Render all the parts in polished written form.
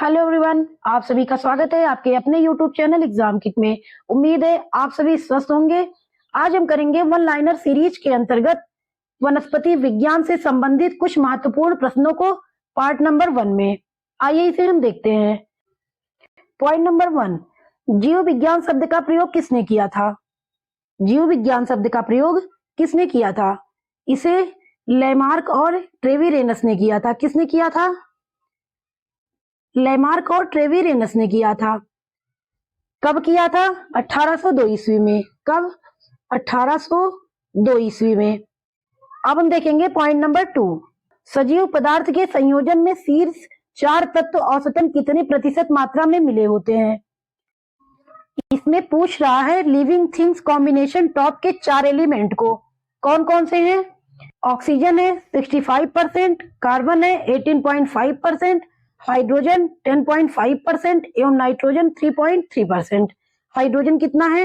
Hello everyone, आप सभी का स्वागत है आपके अपने यूट्यूब चैनल एग्जाम किट में। उम्मीद है आप सभी स्वस्थ होंगे। आज हम करेंगे वन लाइनर सीरीज के अंतर्गत वनस्पति विज्ञान से संबंधित कुछ महत्वपूर्ण प्रश्नों को पार्ट नंबर 1 में। आइए इसे हम देखते हैं। पॉइंट नंबर 1, जीव विज्ञान शब्द का प्रयोग किसने किया था? जीव विज्ञान शब्द का प्रयोग किसने किया था? इसे लेमार्क और ट्रेविरेनस ने किया था। किसने किया था? लेमार्क और ट्रेविरेनस ने किया था। कब किया था? 1802 ईस्वी में। कब? 1802 ईस्वी में। अब हम देखेंगे पॉइंट नंबर 2, सजीव पदार्थ के संयोजन में शीर्ष 4 तत्व औसतन कितने प्रतिशत मात्रा में मिले होते हैं? इसमें पूछ रहा है लिविंग थिंग्स कॉम्बिनेशन टॉप के 4 एलिमेंट को। कौन कौन से हैं? ऑक्सीजन है 65%, कार्बन है 18.5%, हाइड्रोजन 10.5% एवं नाइट्रोजन 3.3%। हाइड्रोजन कितना है?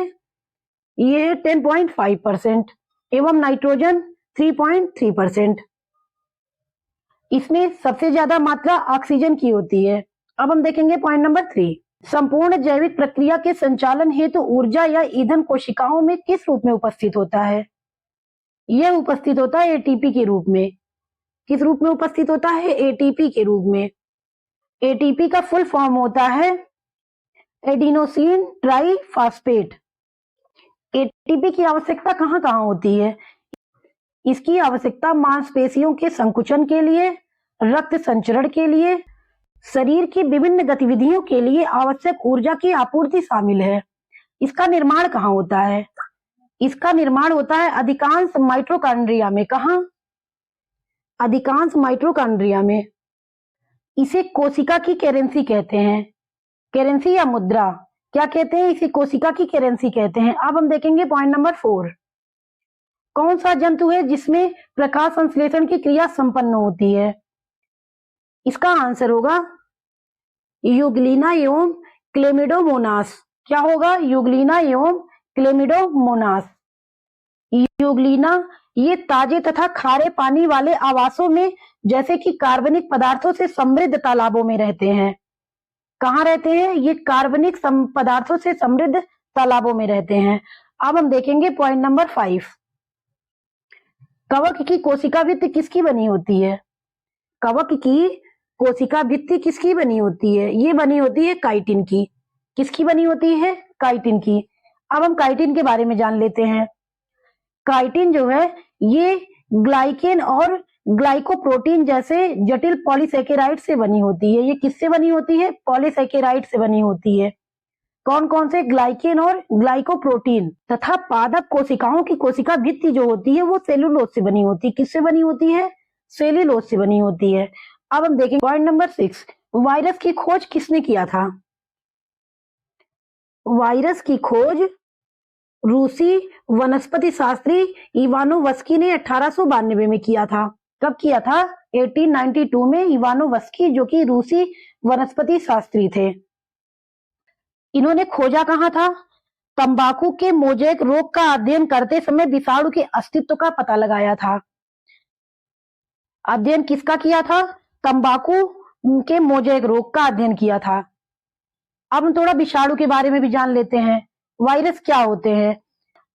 ये है 10.5% एवं नाइट्रोजन 3.3%। इसमें सबसे ज्यादा मात्रा ऑक्सीजन की होती है। अब हम देखेंगे पॉइंट नंबर 3, संपूर्ण जैविक प्रक्रिया के संचालन हेतु ऊर्जा या ईंधन कोशिकाओं में किस रूप में उपस्थित होता है? यह उपस्थित होता है एटीपी के रूप में। किस रूप में उपस्थित होता है? एटीपी के रूप में। एटीपी का फुल फॉर्म होता है एडिनोसिन ट्राइफॉस्फेट। एटीपी की आवश्यकता कहां कहां होती है? इसकी आवश्यकता मांसपेशियों के संकुचन के लिए, रक्त संचरण के लिए, शरीर की विभिन्न गतिविधियों के लिए आवश्यक ऊर्जा की आपूर्ति शामिल है। इसका निर्माण कहां होता है? इसका निर्माण होता है अधिकांश माइटोकॉन्ड्रिया में। कहां? अधिकांश माइटोकॉन्ड्रिया में। इसे कोशिका की करेंसी कहते हैं। करेंसी या मुद्रा क्या कहते हैं? इसे कोशिका की करेंसी कहते हैं। अब हम देखेंगे पॉइंट नंबर 4, कौन सा जंतु है जिसमें प्रकाश संश्लेषण की क्रिया संपन्न होती है? इसका आंसर होगा यूग्लिना एवं क्लेमिडोमोनास। क्या होगा? यूग्लिना एवं क्लेमिडोमोनास। यूग्लिना ये ताजे तथा खारे पानी वाले आवासों में जैसे कि कार्बनिक पदार्थों से समृद्ध तालाबों में रहते हैं। कहाँ रहते हैं? ये कार्बनिक पदार्थों से समृद्ध तालाबों में रहते हैं। अब हम देखेंगे पॉइंट नंबर 5, कवक की कोशिका भित्ति किसकी बनी होती है? कवक की कोशिका भित्ति किसकी बनी होती है? ये बनी होती है काइटिन की। किसकी बनी होती है? काइटिन की। अब हम काइटिन के बारे में जान लेते हैं। काइटिन जो है ये ग्लाइकेन और ग्लाइकोप्रोटीन जैसे जटिल पॉलीसेकेराइड से बनी होती है। ये किससे बनी होती है? पॉलीसेकेराइड से बनी होती है। कौन कौन से? ग्लाइकेन और ग्लाइकोप्रोटीन। तथा पादप कोशिकाओं की कोशिका भित्ति जो होती है वो सेलुलोज से बनी होती है। किससे बनी होती है? सेलुलोज से बनी होती है। अब हम देखेंगे पॉइंट नंबर 6, वायरस की खोज किसने किया था? वायरस की खोज रूसी वनस्पति शास्त्री इवानोवस्की ने 1892 में किया था। कब किया था? 1892 में इवानोवस्की, जो कि रूसी वनस्पति शास्त्री थे। इन्होंने खोजा कहां था? तंबाकू के मोज़ेक रोग का अध्ययन करते समय विषाणु के अस्तित्व का पता लगाया था। अध्ययन किसका किया था? तंबाकू के मोज़ेक रोग का अध्ययन किया था। अब हम थोड़ा विषाणु के बारे में भी जान लेते हैं। वायरस क्या होते हैं?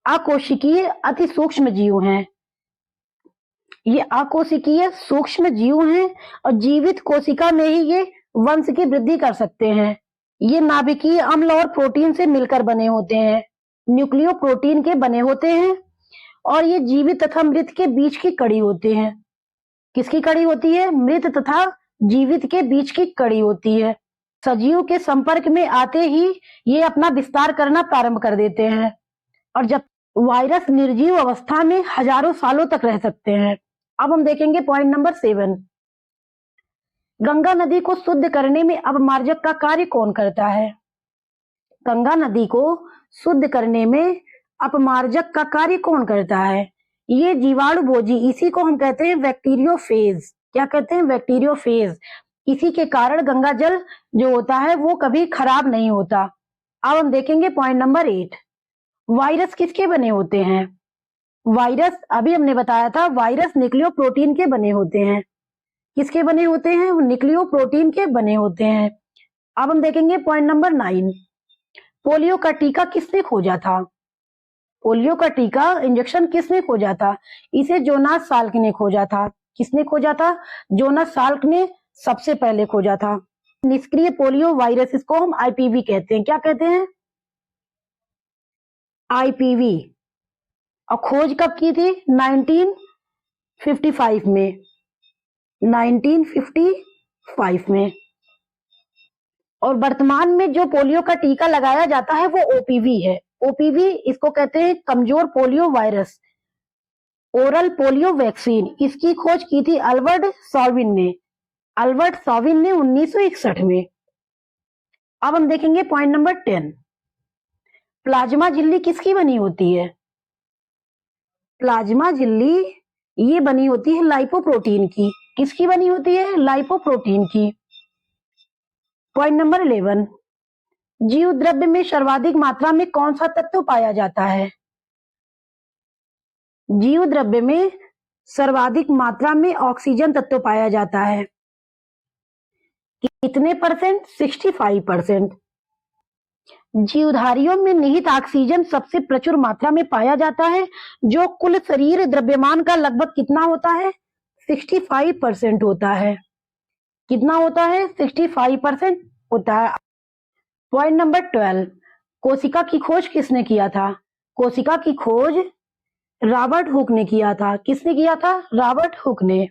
अकोशिकीय अति सूक्ष्म जीव हैं। ये अकोशिकीय सूक्ष्म जीव हैं और जीवित कोशिका में ही ये वंश की वृद्धि कर सकते हैं। ये नाभिकीय अम्ल और प्रोटीन से मिलकर बने होते हैं, न्यूक्लियो प्रोटीन के बने होते हैं और ये जीवित तथा मृत के बीच की कड़ी होते हैं। किसकी कड़ी होती है? मृत तथा जीवित के बीच की कड़ी होती है। सजीव के संपर्क में आते ही ये अपना विस्तार करना प्रारंभ कर देते हैं और जब वायरस निर्जीव अवस्था में हजारों सालों तक रह सकते हैं। अब हम देखेंगे पॉइंट नंबर 7, गंगा नदी को शुद्ध करने में अपमार्जक का कार्य कौन करता है? गंगा नदी को शुद्ध करने में अपमार्जक का कार्य कौन करता है? ये जीवाणु भोजी, इसी को हम कहते हैं बैक्टीरियोफेज। क्या कहते हैं? बैक्टीरियोफेज। इसी के कारण गंगा जल जो होता है वो कभी खराब नहीं होता। अब हम देखेंगे पॉइंट नंबर 8, वायरस किसके बने होते हैं? वायरस अभी हमने बताया था, वायरस न्यूक्लियो प्रोटीन के बने होते हैं। किसके बने होते हैं? न्यूक्लियो प्रोटीन के बने होते हैं। अब हम देखेंगे पॉइंट नंबर 9। पोलियो का टीका किसने खोजा था? पोलियो का टीका इंजेक्शन किसने खोजा था? इसे जोनास साल्क ने खोजा था। किसने खोजा था? जोनास साल्क ने सबसे पहले खोजा था। निष्क्रिय पोलियो वायरस, इसको हम आईपीवी कहते हैं। क्या कहते हैं? आईपीवी। और खोज कब की थी? 1955 में। 1955 में। और वर्तमान में जो पोलियो का टीका लगाया जाता है वो ओपीवी है। ओपीवी इसको कहते हैं कमजोर polio virus, oral polio vaccine. इसकी खोज की थी अल्बर्ट सॉविन ने। अल्बर्ट सॉविन ने 1961 में। अब हम देखेंगे पॉइंट नंबर 10। प्लाज्मा झिल्ली किसकी बनी होती है? प्लाज्मा झिल्ली ये बनी होती है लाइपोप्रोटीन की। किसकी बनी होती है? लाइपोप्रोटीन की। Point number 11। जीव द्रव्य में सर्वाधिक मात्रा में कौन सा तत्व पाया जाता है? जीव द्रव्य में सर्वाधिक मात्रा में ऑक्सीजन तत्व पाया जाता है। कितने परसेंट? 65%। जीवधारियों में निहित ऑक्सीजन सबसे प्रचुर मात्रा में पाया जाता है, जो कुल शरीर द्रव्यमान का लगभग कितना होता है? 65% होता है। कितना होता है? 65% होता है। Point number 12। कोशिका की खोज किसने किया था? कोशिका की खोज रॉबर्ट हुक ने किया था। किसने किया था? रॉबर्ट हुक ने।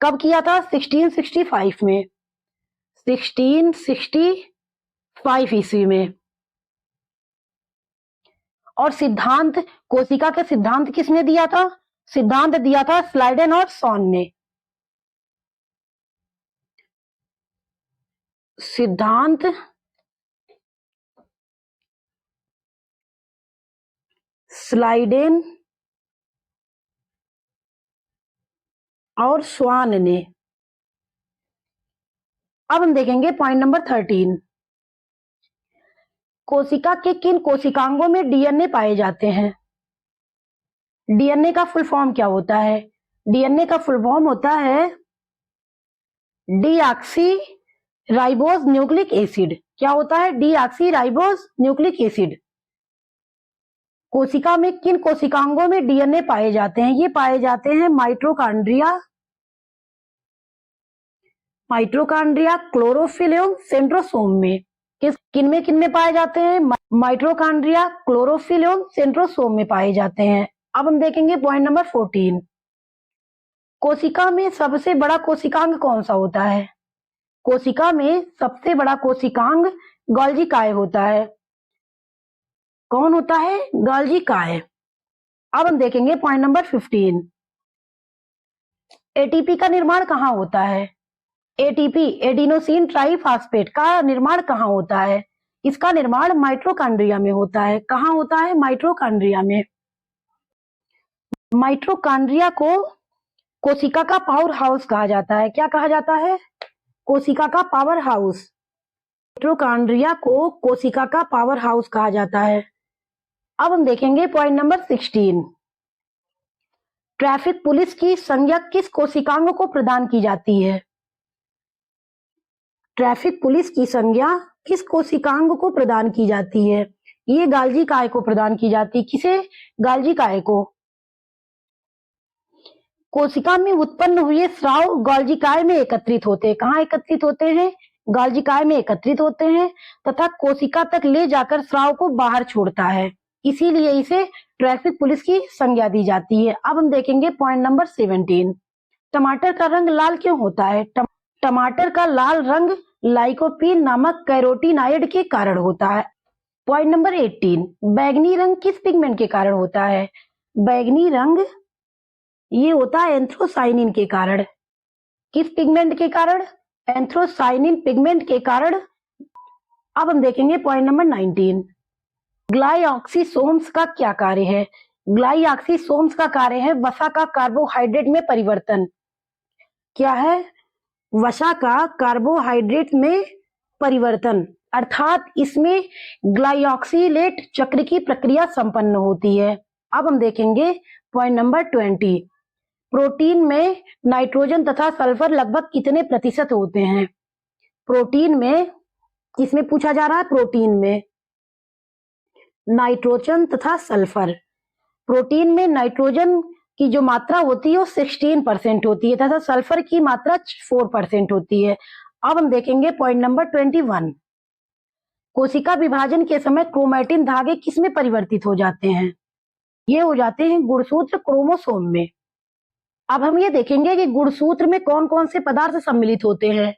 कब किया था? 1665 में। 1665 ईस्वी में। और सिद्धांत, कोशिका के सिद्धांत किसने दिया था? सिद्धांत दिया था स्लाइडेन और सॉन ने। सिद्धांत स्लाइडेन और स्वान ने। अब हम देखेंगे पॉइंट नंबर 13। कोशिका के किन कोशिकांगों में डीएनए पाए जाते हैं? डीएनए का फुल फॉर्म क्या होता है? डीएनए का फुल फॉर्म होता है डीऑक्सी राइबोज न्यूक्लिक एसिड। क्या होता है? Deoxy ribose nucleic acid. कोशिका में किन कोशिकांगों में डीएनए पाए जाते हैं? ये पाए जाते हैं माइटोकॉन्ड्रिया, क्लोरोफिल एवं सेंट्रोसोम में। किन में पाए जाते हैं? माइटोकॉन्ड्रिया, क्लोरोफिल एवं सेंट्रोसोम में पाए जाते हैं। अब हम देखेंगे पॉइंट नंबर 14। कोशिका में सबसे बड़ा कोशिकांग कौन सा होता है? कोशिका में सबसे बड़ा कोशिकांग गोल्गी काय होता है। कौन होता है? गोल्गी काय। अब हम देखेंगे पॉइंट नंबर 15। एटीपी का निर्माण कहाँ होता है? एटीपी एडिनोसिन ट्राइफॉस्फेट का निर्माण कहाँ होता है? इसका निर्माण माइटोकॉन्ड्रिया में होता है। कहाँ होता है? माइटोकॉन्ड्रिया में। माइटोकॉन्ड्रिया को कोशिका का पावर हाउस कहा जाता है। क्या कहा जाता है? कोशिका का पावर हाउस। माइटोकॉन्ड्रिया को कोशिका का पावर हाउस कहा जाता है। अब हम देखेंगे पॉइंट नंबर 16। ट्रैफिक पुलिस की संज्ञा किस कोशिकांग को प्रदान की जाती है? ट्रैफिक पुलिस की संज्ञा किस कोशिकांग को प्रदान की जाती है? ये गोल्गी काय को प्रदान की जाती है। किसे? गोल्गी काय को। कोशिका में उत्पन्न हुए स्राव गोल्गी काय में एकत्रित होते हैं। कहाँ एकत्रित होते हैं? गोल्गी काय में एकत्रित होते हैं तथा कोशिका तक ले जाकर स्राव को बाहर छोड़ता है। इसीलिए इसे ट्रैफिक पुलिस की संज्ञा दी जाती है। अब हम देखेंगे पॉइंट नंबर 17। टमाटर का रंग लाल क्यों होता है? टमाटर का लाल रंग लाइकोपीन नामक कैरोटीनॉइड के कारण होता है। Point number 18। बैगनी रंग किस पिगमेंट के कारण होता है? बैगनी रंग ये होता है एंथ्रोसाइनिन के कारण। किस पिगमेंट के कारण? एंथ्रोसाइनिन पिगमेंट के कारण। अब हम देखेंगे पॉइंट नंबर 19। ग्लाइऑक्सीसोम्स का क्या कार्य है? ग्लाइऑक्सीसोम्स का कार्य है वसा का कार्बोहाइड्रेट में परिवर्तन। क्या है? वसा का कार्बोहाइड्रेट में परिवर्तन, अर्थात इसमें ग्लाइऑक्सीलेट चक्र की प्रक्रिया संपन्न होती है। अब हम देखेंगे पॉइंट नंबर 20। प्रोटीन में नाइट्रोजन तथा सल्फर लगभग कितने प्रतिशत होते हैं? प्रोटीन में किसमें पूछा जा रहा है? प्रोटीन में नाइट्रोजन तथा सल्फर। प्रोटीन में नाइट्रोजन की जो मात्रा होती है वो 16% होती है तथा सल्फर की मात्रा 4% होती है। अब हम देखेंगे पॉइंट नंबर 21। कोशिका विभाजन के समय क्रोमैटिन धागे किसमें परिवर्तित हो जाते हैं? ये हो जाते हैं गुणसूत्र क्रोमोसोम में। अब हम ये देखेंगे कि गुणसूत्र में कौन कौन से पदार्थ सम्मिलित होते हैं।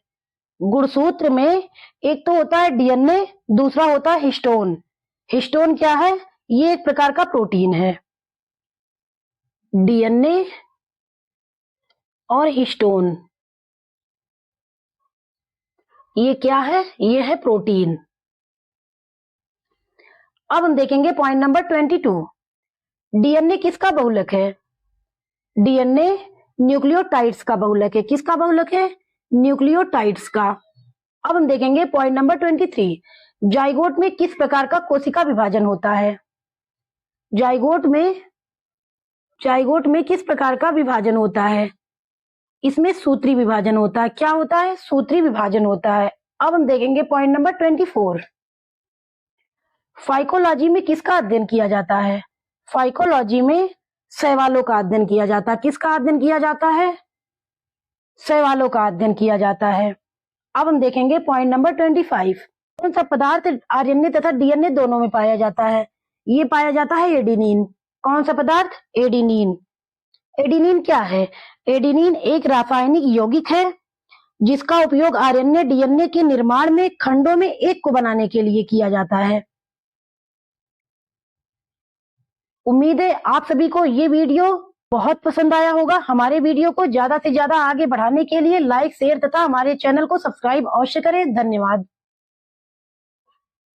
गुणसूत्र में एक तो होता है डीएनए, दूसरा होता है हिस्टोन। हिस्टोन क्या है? ये एक प्रकार का प्रोटीन है। डीएनए और हिस्टोन ये क्या है? ये है प्रोटीन। अब हम देखेंगे पॉइंट नंबर 22। डीएनए किसका बहुलक है? डीएनए न्यूक्लियोटाइड्स का बहुलक है। किसका बहुलक है? न्यूक्लियोटाइड्स का। अब हम देखेंगे पॉइंट नंबर 23। जाइगोट में किस प्रकार का कोशिका विभाजन होता है? जाइगोट में किस प्रकार का विभाजन होता है? इसमें सूत्री विभाजन होता है। क्या होता है? सूत्री विभाजन होता है। अब हम देखेंगे पॉइंट नंबर 24। फाइकोलॉजी में किसका अध्ययन किया जाता है? फाइकोलॉजी में शैवालों का अध्ययन किया जाता है। किसका अध्ययन किया जाता है? शैवालों का अध्ययन किया जाता है। अब हम देखेंगे पॉइंट नंबर 25। कौन सा पदार्थ आरएनए तथा डीएनए दोनों में पाया जाता है? ये पाया जाता है एडेनिन। कौन सा पदार्थ? एडेनिन। एडेनिन क्या है? एडेनिन एक रासायनिक यौगिक है जिसका उपयोग आरएनए डीएनए के निर्माण में खंडों में एक को बनाने के लिए किया जाता है। उम्मीद है आप सभी को ये वीडियो बहुत पसंद आया होगा। हमारे वीडियो को ज्यादा से ज्यादा आगे बढ़ाने के लिए लाइक, शेयर तथा हमारे चैनल को सब्सक्राइब अवश्य करें। धन्यवाद।